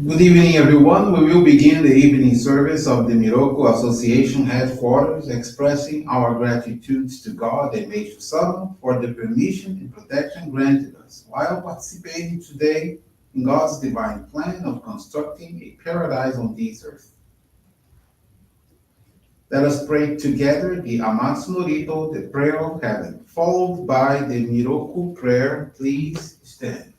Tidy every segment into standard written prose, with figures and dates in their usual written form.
Good evening, everyone. We will begin the evening service of the Miroku Association headquarters, expressing our gratitude to God and Meishu-sama for the permission and protection granted us while participating today in God's divine plan of constructing a paradise on this earth. Let us pray together the Amatsu-Norito, the prayer of heaven, followed by the Miroku Prayer. Please stand.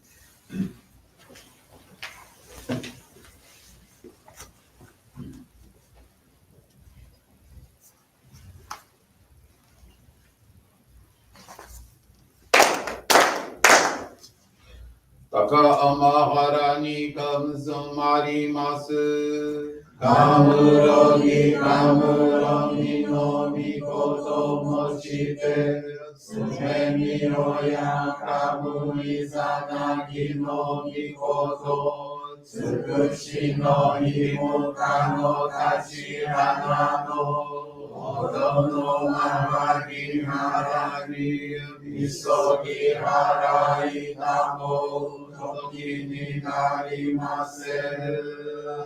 高天原にかむぞまります。かむろぎかむろぎのみこともして、すめみろやかむいさなぎのみこと、つくしのいもかのたちはなの、ほどのままぎはらぎ、みそぎはらいたも、時になりませ。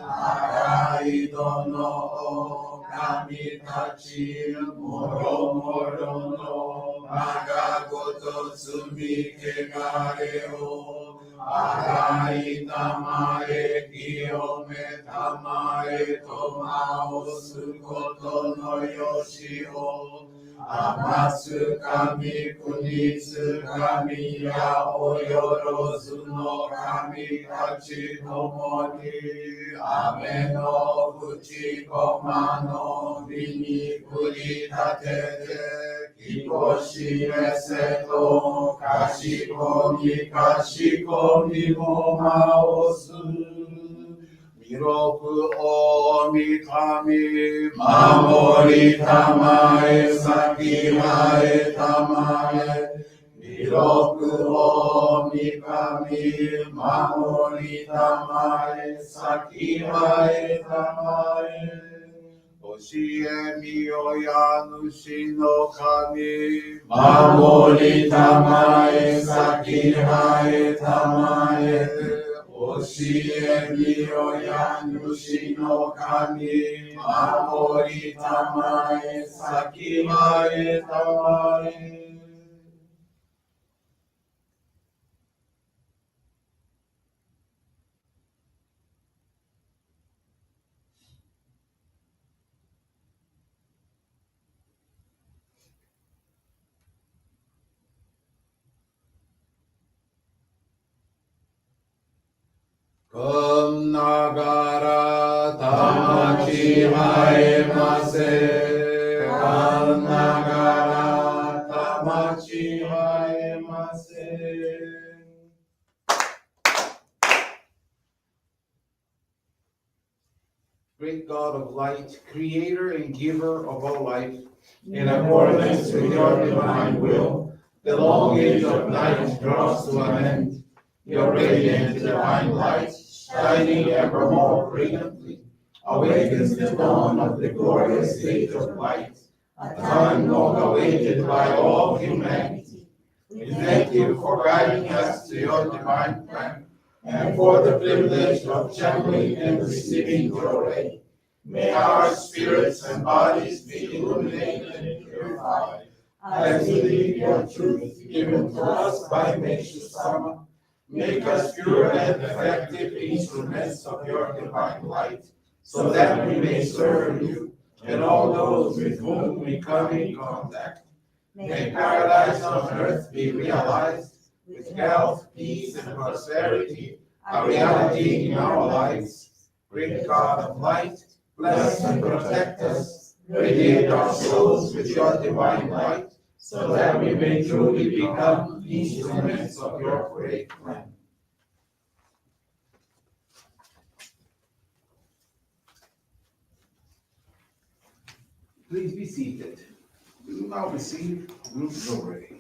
あらいどの神たち、もろもろのまがごと罪けがれを、あらいたまえ、清めたまえとまおすことのよしを、あます神国つ神やおよろずの神たちともに、雨のふちこまの実に降りたてて、きこしめせと、かしこみもまおす。弥勒おみ神、守りたまえ、先はえたまえ。弥勒おみ神、守りたまえ、先はえたまえ。教えみよや主の神、守りたまえ、先はえたまえ。教えみよや主の神、守りたまえ、先はえたまえ。かんながらたまちはえませ。かんながらたまちはえませ。Great God of light, creator and giver of all life, In accordance with your divine will, the long age of night draws to an end. Your radiant divine light, shining ever more brilliantly, awakens the dawn of the glorious age of light, a time long awaited by all humanity. We thank you for guiding us to your divine plan, and for the privilege of channeling and receiving Johrei. May our spirits and bodies be illuminated and purified, as we live your truth given to us by Meishu-sama. Make us pure and effective instruments of your divine light, so that we may serve you and all those with whom we come in contact. May paradise on earth be realized, with health, peace, and prosperity, a reality in our lives. Great God of light, bless and protect us, radiate our souls with your divine light, so that we may truly become instruments of your great plan. please be seated. We will now receive Group Johrei.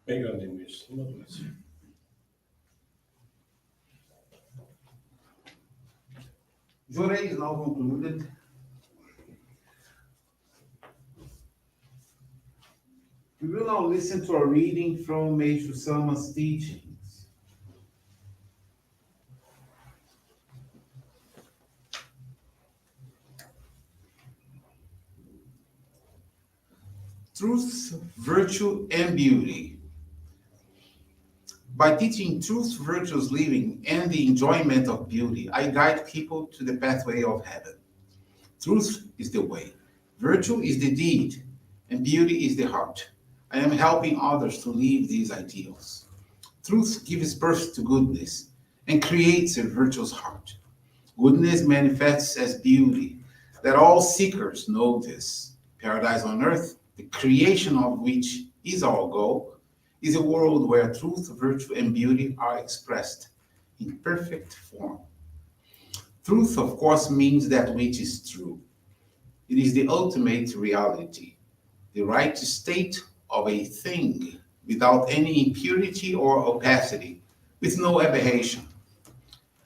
Pegando nisso, uma doença. Johrei is now concluded. We will now listen to a reading from Meishu-sama's teachings. Truth, virtue, and beauty. By teaching truth, virtuous living, and the enjoyment of beauty, I guide people to the pathway of heaven. Truth is the way, virtue is the deed, and beauty is the heart. I am helping others to live these ideals. Truth gives birth to goodness and creates a virtuous heart. Goodness manifests as beauty. Let all seekers know this. Paradise on earth, the creation of which is our goal, is a world where truth, virtue, and beauty are expressed in perfect form. Truth, of course, means that which is true. It is the ultimate reality, the right state of a thing without any impurity or opacity, with no aberration.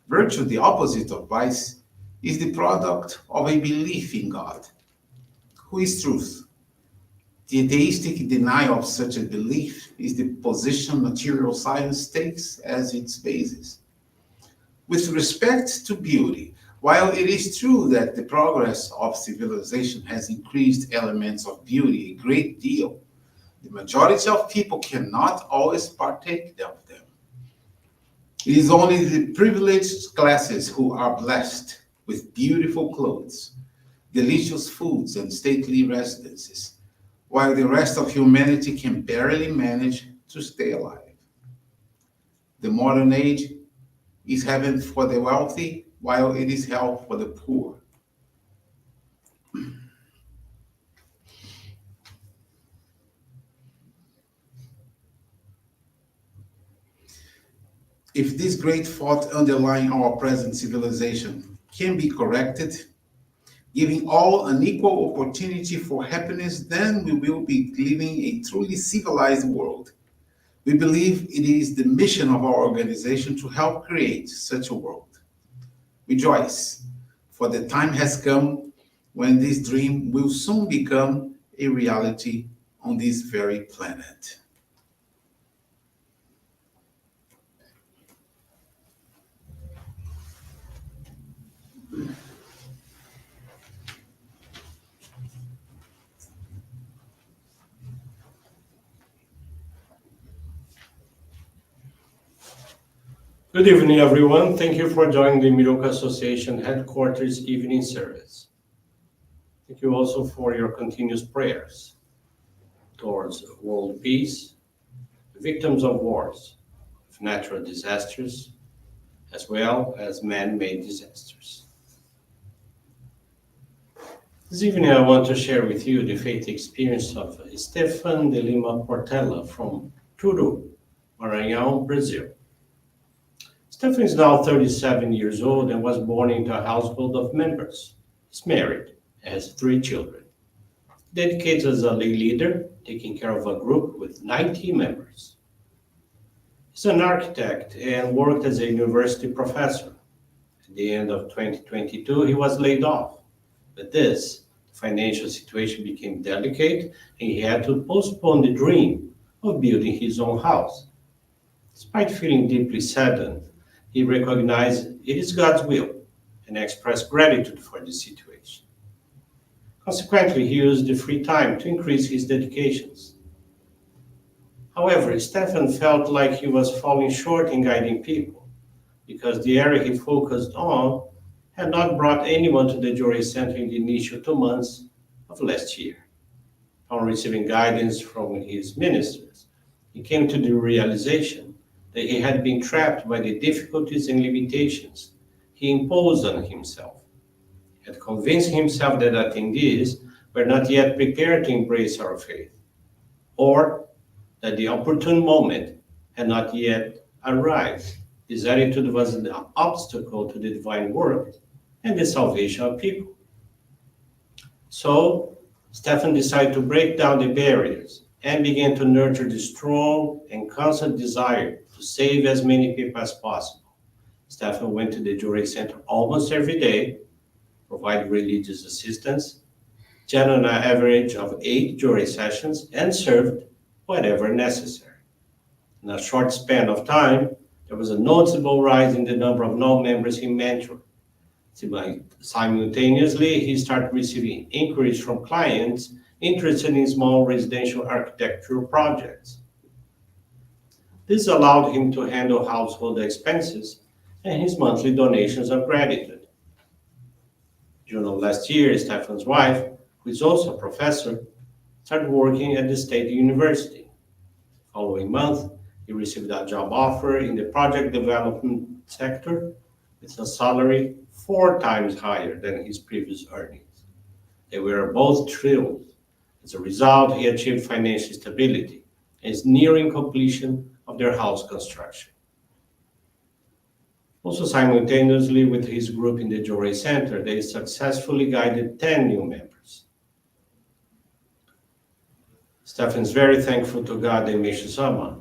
Virtue, the opposite of vice, is the product of a belief in God, who is truth. The atheistic denial of such a belief is the position material science takes as its basis. With respect to beauty, while it is true that the progress of civilization has increased elements of beauty a great deal, the majority of people cannot always partake of them. It is only the privileged classes who are blessed with beautiful clothes, delicious foods, and stately residences, while the rest of humanity can barely manage to stay alive. The modern age is heaven for the wealthy, while it is hell for the poor. If this great fault underlying our present civilization can be corrected, giving all an equal opportunity for happiness, then we will be living a truly civilized world. We believe it is the mission of our organization to help create such a world. Rejoice, for the time has come when this dream will soon become a reality on this very planet. Good evening, everyone. Thank you for joining the Miroku Association headquarters evening service. Thank you also for your continuous prayers towards world peace, victims of wars, of natural disasters, as well as man-made disasters. This evening, I want to share with you the faith experience of Stefan de Lima Portela from Turu, Maranhão, Brazil. Stefan is now 37 years old and was born into a household of members. He's married, has 3 children. Dedicated as a lay leader, taking care of a group with 90 members. He's an architect and worked as a university professor. At the end of 2022, he was laid off. With this, the financial situation became delicate and he had to postpone the dream of building his own house. Despite feeling deeply saddened, he recognized it is God's will and expressed gratitude for this situation. Consequently, he used the free time to increase his dedications. However, Stefan felt like he was falling short in guiding people because the area he focused on had not brought anyone to the Johrei Center in the initial 2 months of last year. Upon receiving guidance from his ministers, he came to the realization that he had been trapped by the difficulties and limitations he imposed on himself. He had convinced himself that attendees were not yet prepared to embrace our faith, or that the opportune moment had not yet arrived. This attitude was an obstacle to the divine work and the salvation of people. So, Stefan decided to break down the barriers and began to nurture the strong and constant desire to save as many people as possible. Stefan went to the Johrei Center almost every day, provided religious assistance, chatted on an average of 8 Johrei sessions, and served whatever necessary. In a short span of time, there was a noticeable rise in the number of non-members he mentored. Simultaneously, he started receiving inquiries from clients interested in small residential architectural projects. This allowed him to handle household expenses and his monthly donations of gratitude. June of last year, Stefan's wife, who is also a professor, started working at the state university. The following month, he received a job offer in the project development sector with a salary 4 times higher than his previous earnings. They were both thrilled. As a result, he achieved financial stability and is nearing completion of their house construction. Also, simultaneously with his group in the Johrei Center, they successfully guided 10 new members. Stefan is very thankful to God and Meishu-sama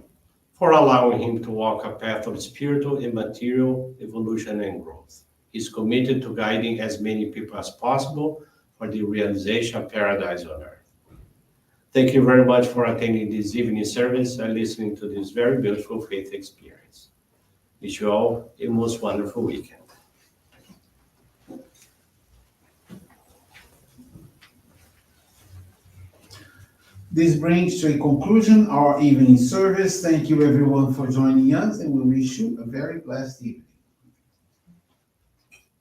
for allowing him to walk a path of spiritual and material evolution and growth. He's committed to guiding as many people as possible for the realization of paradise on earth. Thank you very much for attending this evening service and listening to this very beautiful faith experience. Wish you all a most wonderful weekend. This brings to a conclusion our evening service. Thank you everyone for joining us, and we wish you a very blessed evening.